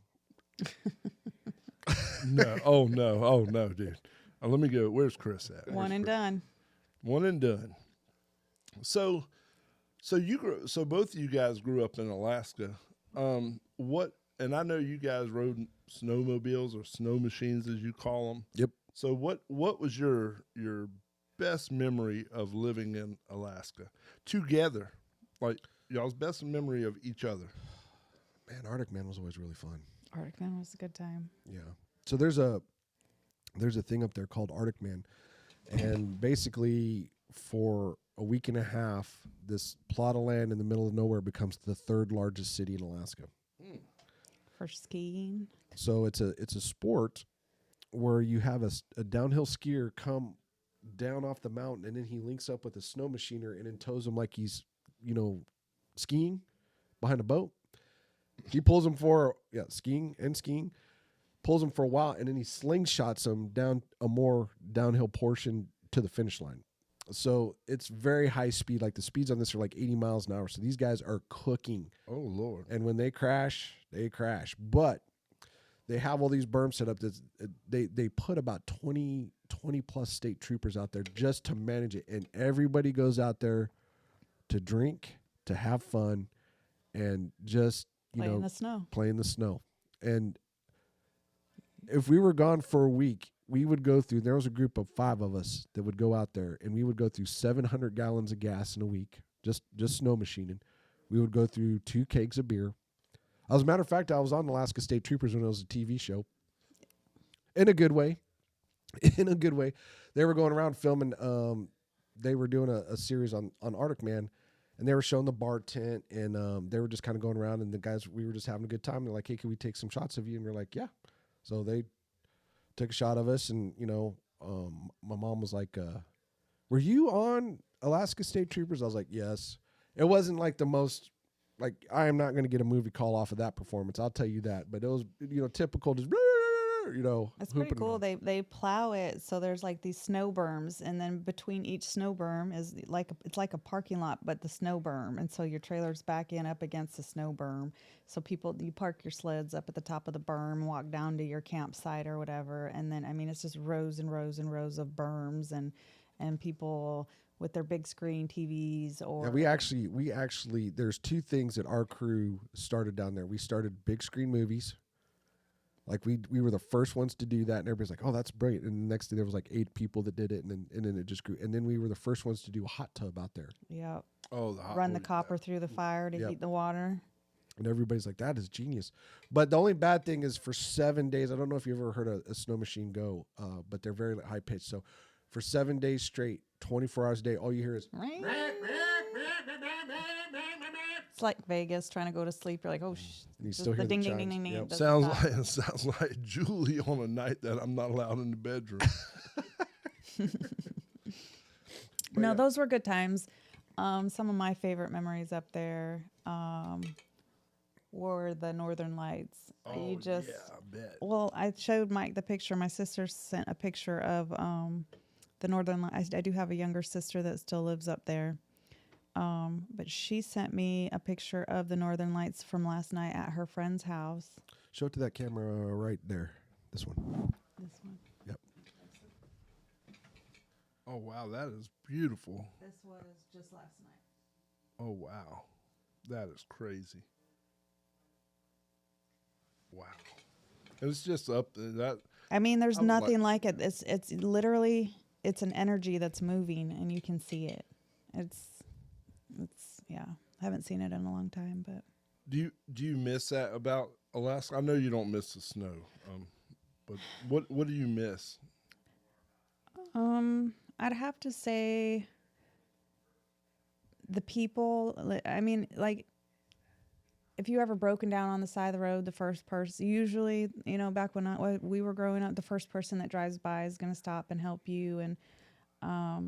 No, oh no, dude. Let me go. Where's Chris at? One and done. One and done. So both of you guys grew up in Alaska. What? And I know you guys rode snowmobiles or snow machines, as you call them. Yep. So what was your best memory of living in Alaska together? Like y'all's best memory of each other. Man, Arctic Man was always really fun. Arctic Man was a good time. Yeah. So there's a thing up there called Arctic Man, and basically for a week and a half, this plot of land in the middle of nowhere becomes the 3rd largest city in Alaska. For skiing. So it's a sport where you have a downhill skier come down off the mountain, and then he links up with a snow machiner and then tows him like he's, skiing behind a boat. He pulls him for skiing, pulls him for a while, and then he slingshots him down a more downhill portion to the finish line. So it's very high speed. Like the speeds on this are like 80 miles an hour. So these guys are cooking. Oh Lord! And when they crash, they crash. But they have all these berms set up that they put about 20 20 plus state troopers out there just to manage it. And everybody goes out there to drink, to have fun, and just, Play in the snow. play in the snow. And if we were gone for a week, we would go through, there was a group of 5 of us that would go out there, and we would go through 700 gallons of gas in a week, just snow machining. We would go through 2 kegs of beer. As a matter of fact, I was on Alaska State Troopers when it was a TV show. In a good way. In a good way. They were going around filming, they were doing a series on Arctic Man, and they were showing the bar tent, and they were just kind of going around, and the guys, we were just having a good time. They're like, hey, can we take some shots of you? And we're like, yeah. So they took a shot of us, and, my mom was like, were you on Alaska State Troopers? I was like, yes. It wasn't like the most, like, I am not going to get a movie call off of that performance. I'll tell you that. But it was, typical, just, It's pretty cool. They plow it, so there's like these snow berms, and then between each snow berm is it's like a parking lot, but the snow berm, and so your trailer's back in up against the snow berm. So you park your sleds up at the top of the berm, walk down to your campsite or whatever, and then it's just rows and rows and rows of berms, and people with their big screen TVs. Or we actually there's 2 things that our crew started down there. We started big screen movies. Like we were the first ones to do that, and everybody's like, "Oh, that's brilliant!" And the next day there was like 8 people that did it, and then it just grew. And then we were the first ones to do a hot tub out there. Yeah. Oh, run the copper through the fire to heat the water. And everybody's like, "That is genius." But the only bad thing is for 7 days. I don't know if you ever heard a snow machine go, but they're very high pitched. So for 7 days straight, 24 hours a day, all you hear is. It's like Vegas trying to go to sleep. You're like, oh, you still hear the ding, the ding, ding, chimes. ding, ding. Yep. Sounds like Julie on a night that I'm not allowed in the bedroom. No, those were good times. Some of my favorite memories up there were the Northern Lights. Oh, yeah, I bet. Well, I showed Mike the picture. My sister sent a picture of the Northern Lights. I do have a younger sister that still lives up there. But she sent me a picture of the Northern Lights from last night at her friend's house. Show it to that camera right there. This one. This one. Yep. Oh, wow, that is beautiful. This was just last night. Oh, wow. That is crazy. Wow. And it's just up there. There's nothing like it. It's literally, it's an energy that's moving, and you can see it. It's yeah. I haven't seen it in a long time, but Do you miss that about Alaska? I know you don't miss the snow, but what do you miss? I'd have to say the people. Like if you ever broken down on the side of the road, the first person, usually, back when we were growing up, the first person that drives by is going to stop and help you. And I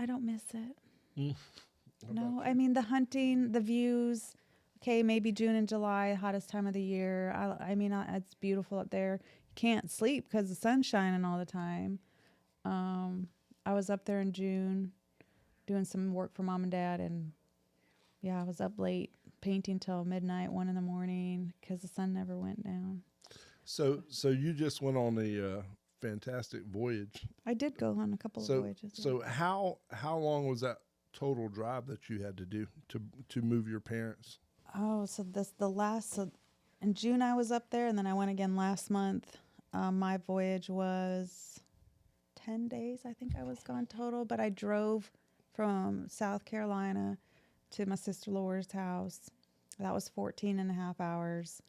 don't miss it. No, the hunting, the views. Okay, maybe June and July, hottest time of the year. It's beautiful up there. You can't sleep because the sun's shining all the time. I was up there in June doing some work for Mom and Dad, and I was up late painting till midnight, 1 a.m, because the sun never went down. So you just went on a fantastic voyage. I did go on a couple of voyages. So how long was that total drive that you had to do to move your parents? Oh, so in June I was up there, and then I went again last month. My voyage was 10 days, I think I was gone total, but I drove from South Carolina to my sister Laura's house. That was 14 and a half hours.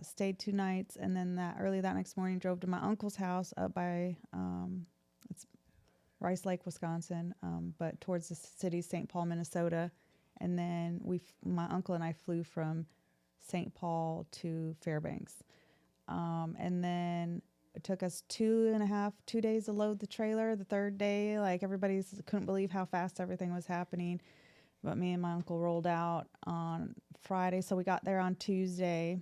Stayed 2 nights, and then early that next morning drove to my uncle's house up by it's Rice Lake, Wisconsin, but towards the city St. Paul, Minnesota. And then my uncle and I flew from St. Paul to Fairbanks. And then it took us 2 days to load the trailer. The third day, like everybody couldn't believe how fast everything was happening. But me and my uncle rolled out on Friday. So we got there on Tuesday,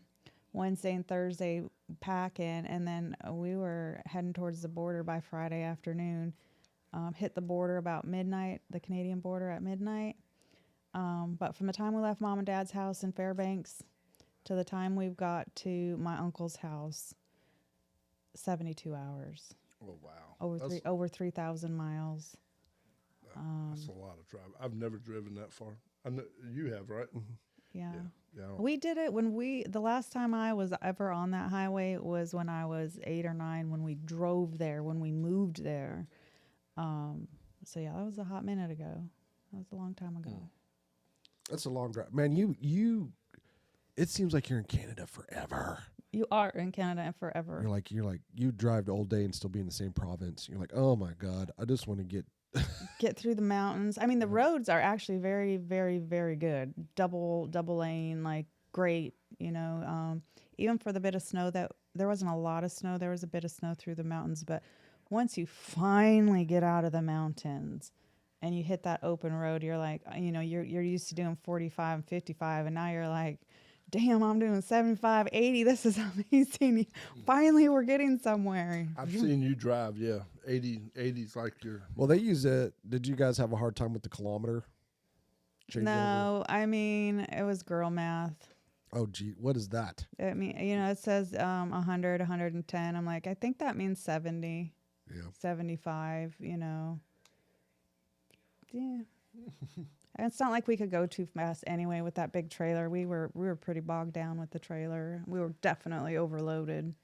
Wednesday and Thursday packing. And then we were heading towards the border by Friday afternoon. Hit the border about midnight, the Canadian border at midnight. But from the time we left Mom and Dad's house in Fairbanks to the time we got to my uncle's house, 72 hours. Oh wow. Over 3,000 miles. That's a lot of drive. I've never driven that far. I know you have, right? Yeah. Yeah. We did it the last time I was ever on that highway was when I was 8 or 9, when we drove there, when we moved there. So yeah, that was a hot minute ago. That was a long time ago. That's a long drive, man. You. It seems like you're in Canada forever. You are in Canada forever. You're like you drive all day and still be in the same province. You're like, oh my god, I just want to get through the mountains. I mean, the roads are actually very, very, very good. Double lane, like great. Even for the bit of snow that there wasn't a lot of snow. There was a bit of snow through the mountains, but once you finally get out of the mountains and you hit that open road, you're like, you're used to doing 45 and 55, and now you're like, damn, I'm doing 75, 80. This is amazing. Finally, we're getting somewhere. I've seen you drive, 80's like your... Well, they use it. Did you guys have a hard time with the kilometer changeover? No, I mean, it was girl math. Oh, gee, what is that? I mean, it says 100, 110. I'm like, I think that means 70, 75, Yeah. And it's not like we could go too fast anyway with that big trailer. We were pretty bogged down with the trailer. We were definitely overloaded.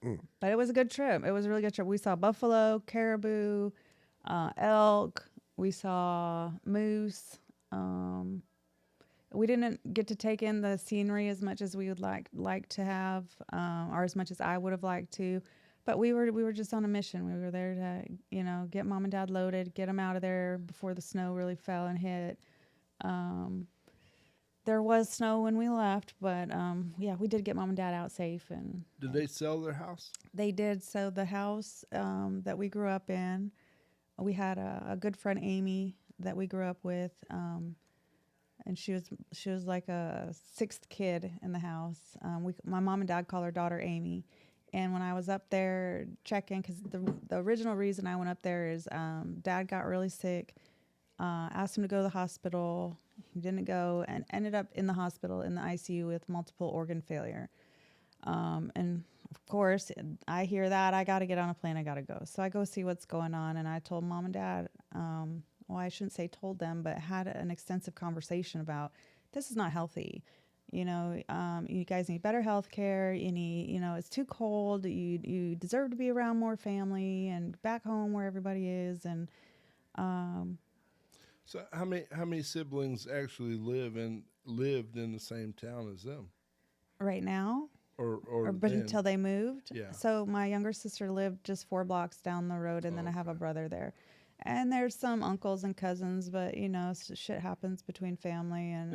But it was a good trip. It was a really good trip. We saw buffalo, caribou, elk. We saw moose. We didn't get to take in the scenery as much as we would like to have, or as much as I would have liked to. But we were just on a mission. We were there to, get mom and dad loaded, get them out of there before the snow really fell and hit. There was snow when we left, but we did get mom and dad out safe. And did they sell their house? They did. So the house that we grew up in, we had a good friend, Amy, that we grew up with, and she was like a sixth kid in the house. My mom and dad call her daughter Amy. And when I was up there checking, because the original reason I went up there is Dad got really sick, asked him to go to the hospital. He didn't go and ended up in the hospital in the ICU with multiple organ failure. And of course, I hear that. I got to get on a plane. I got to go. So I go see what's going on. And I told Mom and Dad, well, I shouldn't say told them, but had an extensive conversation about this is not healthy. You guys need better health care. You need, it's too cold. You deserve to be around more family and back home where everybody is. And so how many siblings actually lived in the same town as them? Right now, but until they moved. Yeah. So my younger sister lived just 4 blocks down the road, and then I have a brother there. And there's some uncles and cousins, but shit happens between family, and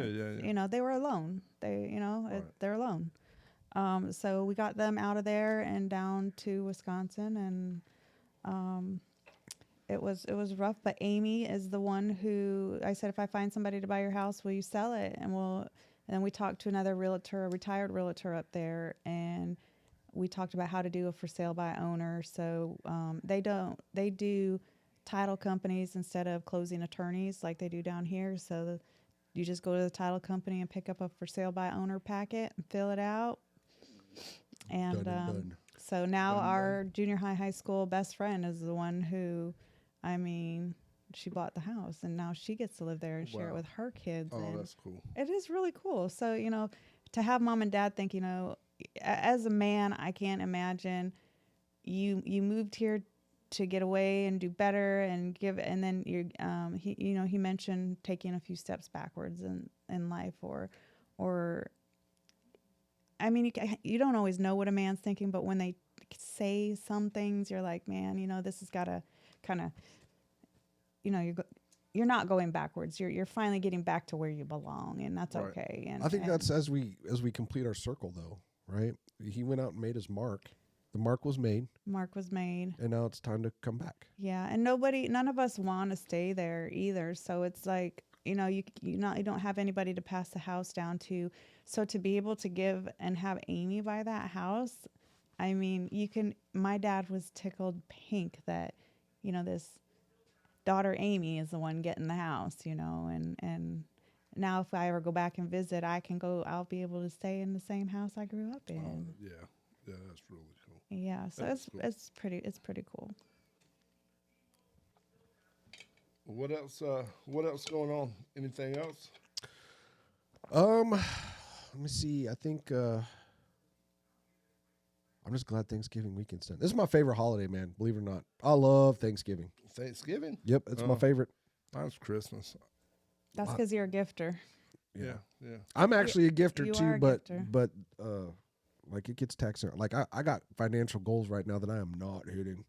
they were alone. They're alone. So we got them out of there and down to Wisconsin, and it was rough. But Amy is the one who I said, if I find somebody to buy your house, will you sell it? And then we talked to another realtor, a retired realtor up there, and we talked about how to do a for sale by owner. So they do title companies instead of closing attorneys like they do down here. So you just go to the title company and pick up a for sale by owner packet and fill it out. And done. so now our junior high school best friend is the one who, she bought the house, and now she gets to live there and share it with her kids. Oh, and that's cool. it is really cool. So, to have mom and dad think, as a man, I can't imagine you moved here to get away and do better and give, and then he mentioned taking a few steps backwards in life, or you don't always know what a man's thinking, but when they say some things, you're like, man, this has got to kind of, you're not going backwards. You're finally getting back to where you belong, and that's right. okay. And I think that's as we complete our circle, though, right? He went out and made his mark. The mark was made. Mark was made. And now it's time to come back. Yeah, and none of us want to stay there either. So it's like, you don't have anybody to pass the house down to. So to be able to give and have Amy buy that house, my dad was tickled pink that, this daughter Amy is the one getting the house, and now if I ever go back and visit, I'll be able to stay in the same house I grew up in. Yeah. Yeah, that's really cool. Yeah, so That's cool. it's pretty cool. What else? What else going on? Anything else? Let me see. I think I'm just glad Thanksgiving weekend's done. This is my favorite holiday, man. Believe it or not, I love Thanksgiving. Thanksgiving? Yep, it's my Oh. favorite. Mine's Christmas. That's because you're a gifter. Yeah. I'm actually a gifter you too, are a but gifter. like it gets taxing. Like I got financial goals right now that I am not hitting,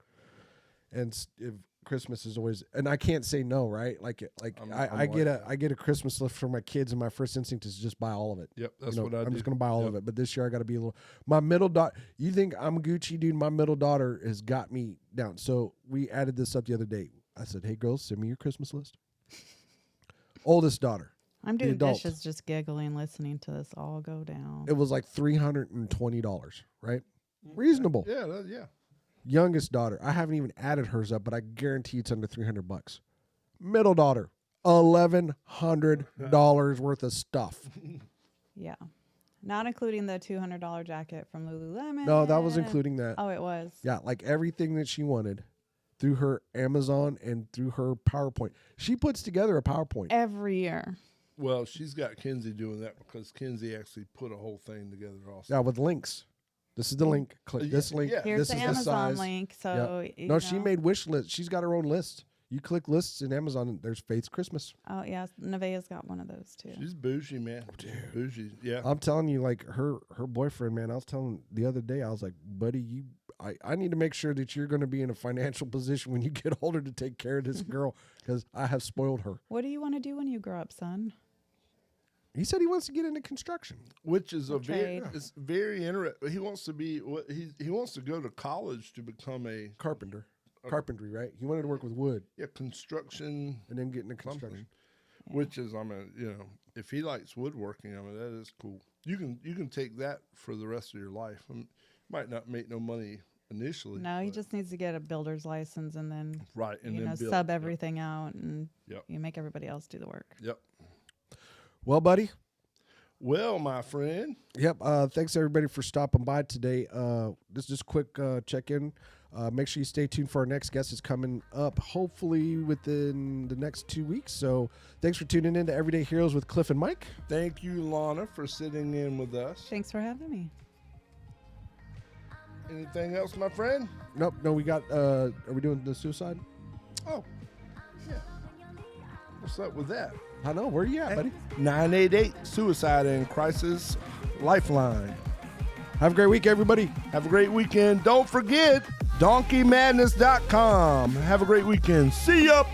and if Christmas is always, and I can't say no, right? Like I'm I get a Christmas list for my kids, and my first instinct is just buy all of it. Yep, that's You know, what I do. I'm just gonna buy all of Yep. it. But this year I got to be a little. My middle daughter. You think I'm Gucci, dude? My middle daughter has got me down. So we added this up the other day. I said, "Hey girls, send me your Christmas list." Oldest daughter. I'm The doing adult. dishes, just giggling, listening to this all go down. It was like $320, right? Reasonable. Yeah. Youngest daughter, I haven't even added hers up, but I guarantee it's under $300. Middle daughter, $1,100 worth of stuff. Yeah, not including the $200 jacket from Lululemon. No, that was including that. Oh, it was. Yeah, like everything that she wanted through her Amazon and through her PowerPoint. She puts together a PowerPoint. Every year. Well, she's got Kinsey doing that because Kinsey actually put a whole thing together also. Yeah, with links. This is the link. Click this link. Yeah. Here's This the is Amazon the size. link. So Yep. you No, she know. made wish list. She's got her own list. You click lists in Amazon, and there's Faith's Christmas. Oh yeah, Nevaeh's got one of those too. She's bougie, man. Bougie. Yeah. I'm telling you, like her boyfriend, man. I was telling the other day, I was like, buddy, I need to make sure that you're going to be in a financial position when you get older to take care of this girl because I have spoiled her. What do you want to do when you grow up, son? He said he wants to get into construction. Which is a trade. it's very interesting. He wants to be what he wants to go to college to become a Carpentry, right? He wanted to work with wood construction and then get into something. construction. Which is, I mean, you know, if he likes woodworking, I mean, that is cool. You can take that for the rest of your life. Might not make no money initially. No, he but- just needs to get a builder's license and then right, and you then know build. sub everything out and Yep. you make everybody else do the work. Yep. Well, buddy. Well, my friend. Yep. Thanks everybody for stopping by today. This is just a quick check-in. Make sure you stay tuned for our next guest. Is coming up hopefully within the next 2 weeks. So thanks for tuning in to Everyday Heroes with Cliff and Mike. Thank you, Lana, for sitting in with us. Thanks for having me. Anything else, my friend? Nope. No, we got. Are we doing the suicide? Oh, yeah. What's up with that? I know. Where you at, buddy? 988 Suicide and Crisis Lifeline. Have a great week, everybody. Have a great weekend. Don't forget, donkeymadness.com. Have a great weekend. See ya.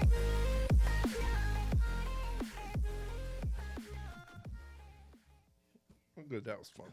Good, that was fun.